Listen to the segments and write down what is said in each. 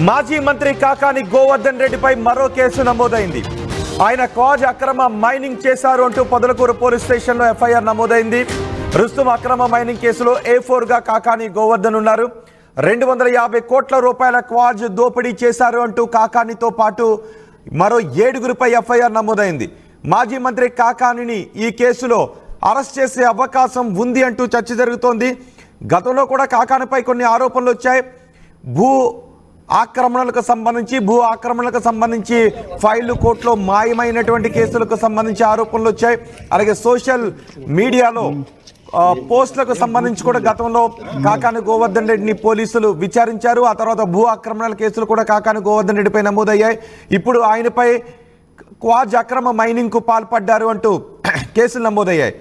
మాజీ మంత్రి కాకాని గోవర్ధన్ రెడ్డిపై మరో కేసు నమోదైంది. ఆయన క్వాజ్ అక్రమ మైనింగ్ చేశారు అంటూ పొదలకూరు పోలీస్ స్టేషన్లో ఎఫ్ఐఆర్ నమోదైంది. రుస్తుం అక్రమ మైనింగ్ కేసులో A4 గా కాకాని గోవర్ధన్ ఉన్నారు. 250 కోట్ల రూపాయల క్వాజ్ దోపిడీ చేశారు అంటూ కాకానితో పాటు మరో 7గురిపై ఎఫ్ఐఆర్ నమోదైంది. మాజీ మంత్రి కాకానిని ఈ కేసులో అరెస్ట్ చేసే అవకాశం ఉంది అంటూ చర్చ జరుగుతోంది. గతంలో కూడా కాకానిపై కొన్ని ఆరోపణలు వచ్చాయి. భూ ఆక్రమణలకు సంబంధించి ఫైళ్లు కోర్టులో మాయమైనటువంటి కేసులకు సంబంధించి ఆరోపణలు వచ్చాయి. అలాగే సోషల్ మీడియాలో పోస్టులకు సంబంధించి కూడా గతంలో కాకాని గోవర్ధన్ రెడ్డిని పోలీసులు విచారించారు. ఆ తర్వాత భూ ఆక్రమణల కేసులు కూడా కాకాని గోవర్ధన్ రెడ్డిపై నమోదయ్యాయి. ఇప్పుడు ఆయనపై క్వాజ్ అక్రమ మైనింగ్ కు పాల్పడ్డారు అంటూ కేసులు నమోదయ్యాయి.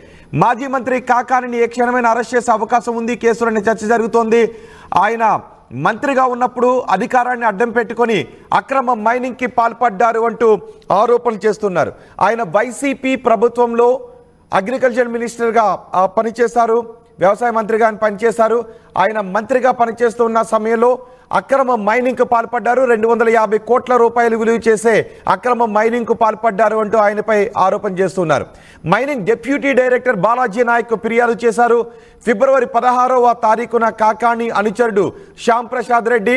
మాజీ మంత్రి కాకానిని ఏ క్షణమైన అరెస్ట్ చేసే అవకాశం ఉంది కేసులనే చర్చ జరుగుతోంది. ఆయన మంత్రిగా ఉన్నప్పుడు అధికారాన్ని అడ్డం పెట్టుకొని అక్రమ మైనింగ్ కి పాల్పడ్డారు అంటూ ఆరోపణలు చేస్తున్నారు. ఆయన వైసీపీ ప్రభుత్వంలో అగ్రికల్చర్ మినిస్టర్గా పనిచేశారు, వ్యవసాయ మంత్రిగా ఆయన పనిచేశారు. ఆయన మంత్రిగా పనిచేస్తున్న సమయంలో అక్రమ మైనింగ్ కు పాల్పడ్డారు. 250 కోట్ల రూపాయలు విలువ చేసే అక్రమ మైనింగ్ కు పాల్పడ్డారు అంటూ ఆయనపై ఆరోపణ చేస్తున్నారు. Mining deputy director Balaji Nayak ఫిర్యాదు చేశారు. ఫిబ్రవరి 16వ తారీఖున కాకాని అనుచరుడు శ్యామ్ ప్రసాద్ రెడ్డి,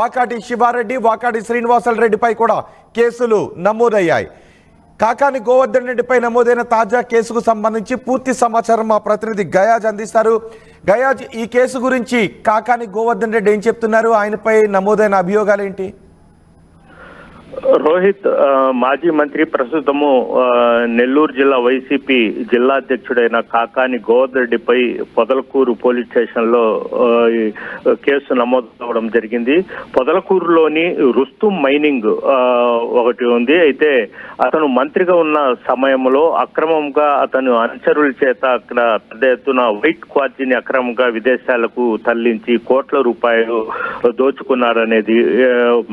వాకాటి శివారెడ్డి, వాకాటి శ్రీనివాసల్ రెడ్డిపై కూడా కేసులు నమోదయ్యాయి. కాకాని గోవర్ధన్ రెడ్డిపై నమోదైన తాజా కేసుకు సంబంధించి పూర్తి సమాచారం మా ప్రతినిధి గయాజ్ అందిస్తారు. గయాజ్, ఈ కేసు గురించి కాకాని గోవర్ధన్ రెడ్డి ఏం చెప్తున్నారు? ఆయనపై నమోదైన అభియోగాలు ఏంటి? రోహిత్, మాజీ మంత్రి ప్రస్తుతము నెల్లూరు జిల్లా వైసీపీ జిల్లా అధ్యక్షుడైన కాకాని గోవర్ధన్ రెడ్డిపై పొదలకూరు పోలీస్ స్టేషన్ లో కేసు నమోదు కావడం జరిగింది. పొదలకూరులోని రుస్తుం మైనింగ్ ఒకటి ఉంది. అయితే అతను మంత్రిగా ఉన్న సమయంలో అక్రమంగా అతను అనుచరుల చేత అక్కడ పెద్ద ఎత్తున వైట్ క్వార్జిని అక్రమంగా విదేశాలకు తరలించి కోట్ల రూపాయలు దోచుకున్నారనేది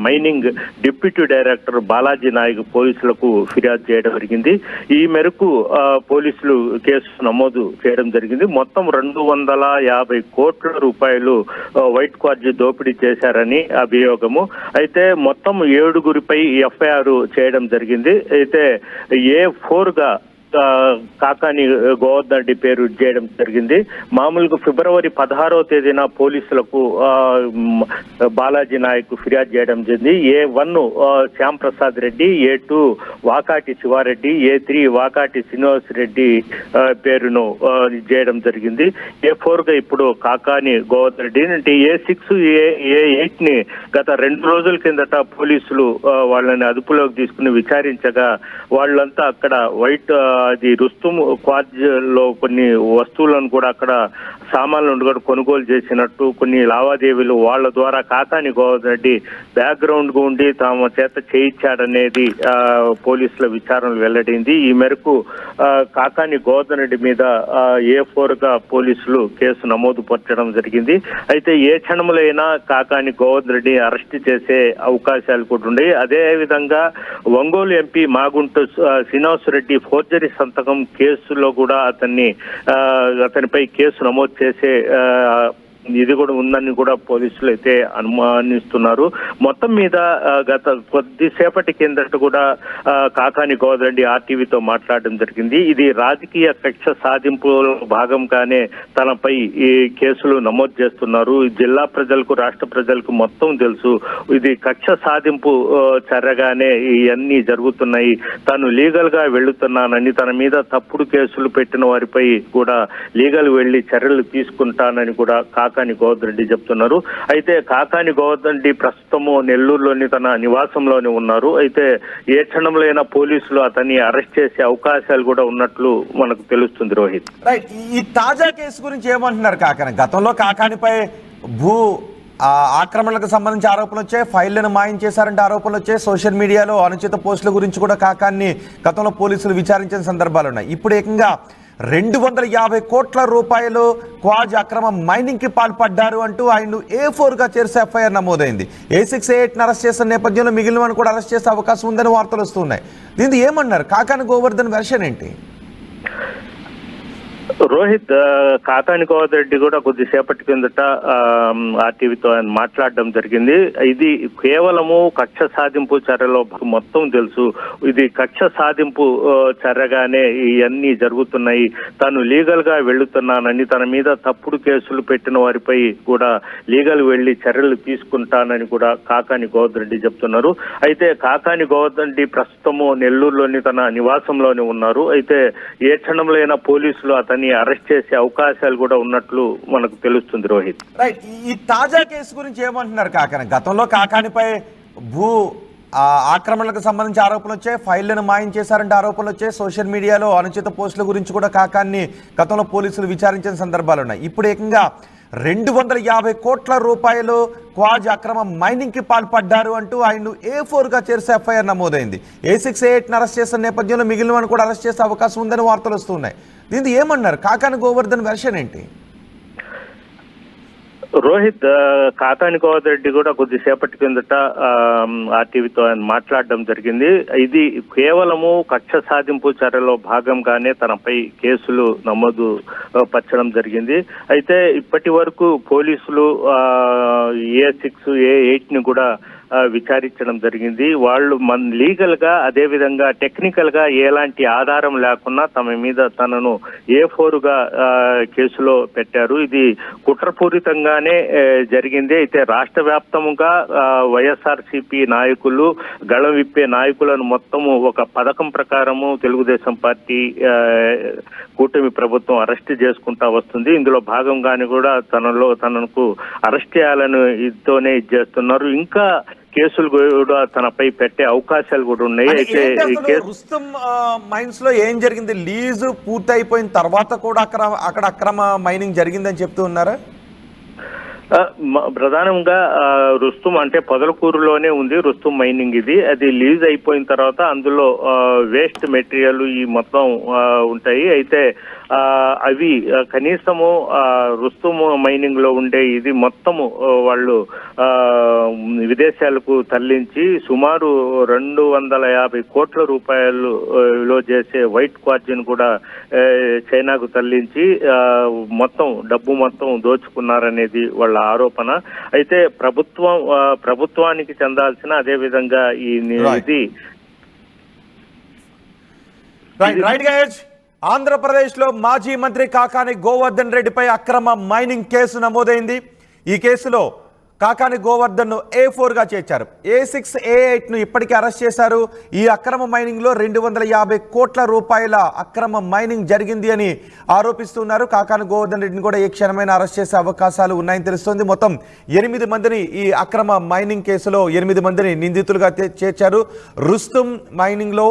mining deputy director Balaji Naik పోలీసులకు ఫిర్యాదు చేయడం జరిగింది. ఈ మేరకు పోలీసులు కేసు నమోదు చేయడం జరిగింది. మొత్తం 250 కోట్ల రూపాయలు వైట్ క్వార్జీ దోపిడీ చేశారని అభియోగము. అయితే మొత్తం 7గురిపై ఎఫ్ఐఆర్ చేయడం జరిగింది. అయితే A4 గా కాకాని గోవర్ధన్ రెడ్డి పేరు చేయడం జరిగింది. మామూలుగా ఫిబ్రవరి 16వ తేదీన పోలీసులకు బాలాజీ నాయక్ ఫిర్యాదు చేయడం జరిగింది. A1 Shyam Prasad Reddy, A2 Vakati Sivareddy, A3 Vakati Srinivas Reddy పేరును చేయడం జరిగింది. A4 గా ఇప్పుడు కాకాని గోవర్ధన్ రెడ్డి అంటే A6, A8 ని గత 2 రోజుల కిందట పోలీసులు వాళ్ళని అదుపులోకి తీసుకుని విచారించగా వాళ్ళంతా అక్కడ వైట్ అది రుస్తుం క్వాజ్ లో కొన్ని వస్తువులను కూడా అక్కడ సామాన్లను కూడా కొనుగోలు చేసినట్టు కొన్ని లావాదేవీలు వాళ్ళ ద్వారా కాకాని గోవర్ధన్ రెడ్డి బ్యాక్గ్రౌండ్ గా ఉండి తమ చేత చేయించాడనేది పోలీసుల విచారణలు వెల్లడింది. ఈ మేరకు కాకాని గోవర్ధన్ రెడ్డి మీద A4 గా పోలీసులు కేసు నమోదు పరచడం జరిగింది. అయితే ఏ క్షణములైనా కాకాని గోవర్ధన్ రెడ్డి అరెస్ట్ చేసే అవకాశాలు కూడా ఉన్నాయి. అదే విధంగా ఒంగోలు ఎంపీ మాగుంట శ్రీనివాస్ రెడ్డి ఫోర్జరీ సంతకం కేసులో కూడా అతనిపై కేసు నమోదు చేసే ఇది కూడా ఉందని కూడా పోలీసులు అయితే అనుమానిస్తున్నారు. మొత్తం మీద గత కొద్దిసేపటి కిందట కూడా కాకాని గోవర్ధన్ రెడ్డి ఆర్టీవీతో మాట్లాడడం జరిగింది. ఇది రాజకీయ కక్ష సాధింపు భాగంగానే తనపై ఈ కేసులు నమోదు చేస్తున్నారు. జిల్లా ప్రజలకు, రాష్ట్ర ప్రజలకు మొత్తం తెలుసు. ఇది కక్ష సాధింపు చర్యగానే ఇవన్నీ జరుగుతున్నాయి. తాను లీగల్ గా వెళ్తున్నానని, తన మీద తప్పుడు కేసులు పెట్టిన వారిపై కూడా లీగల్ వెళ్లి చర్యలు తీసుకుంటానని కూడా కాకాని గోవర్ధన్ రెడ్డి చెప్తున్నారు. అయితే కాకాని గోవర్ధన్ రెడ్డి ప్రస్తుతము నెల్లూరులోని తన నివాసంలోనే ఉన్నారు. అయితే ఏ క్షణంలో పోలీసులు అతన్ని అరెస్ట్ చేసే అవకాశాలు కూడా ఉన్నట్లు మనకు తెలుస్తుంది. రోహిత్, ఈ తాజా కేసు గురించి ఏమంటున్నారు కాకాని? గతంలో కాకానిపై భూ ఆక్రమణలకు సంబంధించి ఆరోపణలు వచ్చాయి, ఫైళ్లను మాయం చేశారంటే ఆరోపణలు వచ్చాయి. సోషల్ మీడియాలో అనుచిత పోస్టుల గురించి కూడా కాకాన్ని గతంలో పోలీసులు విచారించిన సందర్భాలు ఉన్నాయి. ఇప్పుడు ఏకంగా 250 కోట్ల రూపాయలు క్వాజ్ అక్రమ మైనింగ్ కి పాల్పడ్డారు అంటూ ఆయన A4 గా చేసే ఎఫ్ఐఆర్ నమోదైంది. A6, A8 అరెస్ట్ చేసిన నేపథ్యంలో మిగిలిన వారిని కూడా అరెస్ట్ చేసే అవకాశం ఉందని వార్తలు వస్తున్నాయి. దీంతో ఏమన్నారు కాకాని గోవర్ధన్ వెర్షన్ ఏంటి? రోహిత్ కాకాని గోవర్ధన్ రెడ్డి కూడా కొద్దిసేపటి కిందట ఆర్టీవీతో ఆయన మాట్లాడడం జరిగింది. ఇది కేవలము కక్ష సాధింపు చర్యలో మొత్తం తెలుసు. ఇది కక్ష సాధింపు చర్యగానే ఇవన్నీ జరుగుతున్నాయి. తాను లీగల్ గా వెళ్తున్నానని, తన మీద తప్పుడు కేసులు పెట్టిన వారిపై కూడా లీగల్ వెళ్లి చర్యలు తీసుకుంటానని కూడా కాకాని గోవర్ధన్ రెడ్డి చెప్తున్నారు. అయితే కాకాని గోవర్ధన్ రెడ్డి ప్రస్తుతము నెల్లూరులోని తన నివాసంలోనే ఉన్నారు. అయితే ఏ క్షణంలో అయినా పోలీసులు అతన్ని అరెస్ట్ చేసే అవకాశాలు కూడా ఉన్నట్లు మనకు తెలుస్తుంది. రోహిత్, రైట్, ఈ తాజా కేసు గురించి ఏమంటున్నారు కాకాని? గతంలో కాకానిపై భూ ఆక్రమణలకు సంబంధించి ఆరోపణలు వచ్చాయి, ఫైళ్లను మాయం చేశారంటే ఆరోపణలు వచ్చాయి, సోషల్ మీడియాలో అనుచిత పోస్టుల గురించి కూడా కాకాన్ని గతంలో పోలీసులు విచారించిన సందర్భాలు ఉన్నాయి. ఇప్పుడు ఏకంగా 250 కోట్ల రూపాయలు క్వాజ్ అక్రమ మైనింగ్ కి పాల్పడ్డారు అంటూ ఆయన A4 గా చేర్చే ఎఫ్ఐఆర్ నమోదైంది. A6, A8 అరెస్ట్ చేసిన నేపథ్యంలో మిగిలిన వాడిని కూడా అరెస్ట్ చేసే అవకాశం ఉందని వార్తలు వస్తున్నాయి. దీంతో ఏమన్నారు కాకాని గోవర్ధన్ వెర్షన్ ఏంటి? రోహిత్, కాకాని గోవర్ధన్ రెడ్డి కూడా కొద్దిసేపటి కిందట ఆర్టీవీతో ఆయన మాట్లాడడం జరిగింది. ఇది కేవలము కక్ష సాధింపు చర్యలో భాగంగానే తనపై కేసులు నమోదు పరచడం జరిగింది. అయితే ఇప్పటి వరకు పోలీసులు A6, A8 ని కూడా విచారించడం జరిగింది. వాళ్ళు లీగల్ గా, అదే విధంగా టెక్నికల్ గా ఎలాంటి ఆధారం లేకుండా తమ మీద తనను A4 గా కేసులో పెట్టారు. ఇది కుట్రపూరితంగానే జరిగింది. అయితే రాష్ట్ర వ్యాప్తంగా వైఎస్ఆర్సీపీ నాయకులు, గళం విప్పే నాయకులను మొత్తము ఒక పథకం ప్రకారము తెలుగుదేశం పార్టీ కూటమి ప్రభుత్వం అరెస్ట్ చేసుకుంటా వస్తుంది. ఇందులో భాగంగానే కూడా తనకు అరెస్ట్ చేయాలని ఇదితోనే చేస్తున్నారు. ఇంకా కేసులు కూడా తనపై పెట్టే అవకాశాలు కూడా ఉన్నాయి. అయితే రుస్తుం మైన్స్ లో ఏం జరిగింది? లీజు పూర్తి అయిపోయిన తర్వాత కూడా అక్కడ అక్రమ మైనింగ్ జరిగిందని చెప్తూ ఉన్నారా? ప్రధానంగా రుస్తుం అంటే పొదలకూరులోనే ఉంది రుస్తుం మైనింగ్. అది లీజ్ అయిపోయిన తర్వాత అందులో వేస్ట్ మెటీరియల్ ఈ మొత్తం ఉంటాయి. అయితే అవి కనీసము రుస్తుం మైనింగ్ లో ఉండే ఇది మొత్తము వాళ్ళు విదేశాలకు తరలించి సుమారు 250 కోట్ల రూపాయలు చేసే వైట్ క్వార్జిన్ కూడా చైనాకు తరలించి మొత్తం డబ్బు మొత్తం దోచుకున్నారనేది వాళ్ళ ఆరోపణ. అయితే ప్రభుత్వానికి చెందాల్సిన, అదే విధంగా ఈ ఇది ఆంధ్రప్రదేశ్ లో మాజీ మంత్రి కాకాని గోవర్ధన్ రెడ్డిపై అక్రమ మైనింగ్ కేసు నమోదైంది. ఈ కేసులో కాకాని గోవర్ధన్ ను A4 గా చేర్చారు. A6, A8 ను ఇప్పటికే అరెస్ట్ చేశారు. ఈ అక్రమ మైనింగ్ లో 250 కోట్ల రూపాయల అక్రమ మైనింగ్ జరిగింది అని ఆరోపిస్తున్నారు. కాకాని గోవర్ధన్ రెడ్డిని కూడా ఏ క్షణమైన అరెస్ట్ చేసే అవకాశాలు ఉన్నాయని తెలుస్తోంది. మొత్తం 8 మందిని ఈ అక్రమ మైనింగ్ కేసులో 8 మందిని నిందితులుగా చేర్చారు. రుస్తుం మైనింగ్ లో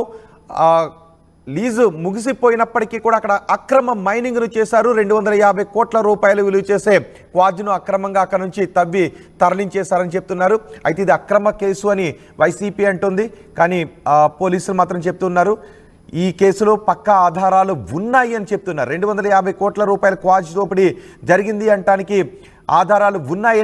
లీజు ముగిసిపోయినప్పటికీ కూడా అక్కడ అక్రమ మైనింగ్ ను చేశారు. 250 కోట్ల రూపాయలు విలువ చేసే క్వాజ్ను అక్రమంగా అక్కడ నుంచి తవ్వి తరలించేశారని చెప్తున్నారు. అయితే ఇది అక్రమ కేసు అని వైసీపీ అంటుంది, కానీ పోలీసులు మాత్రం చెప్తున్నారు ఈ కేసులో పక్కా ఆధారాలు ఉన్నాయి అని చెప్తున్నారు. 250 కోట్ల రూపాయల క్వాజ్ దోపిడీ జరిగింది అంటానికి ఆధారాలు ఉన్నాయి.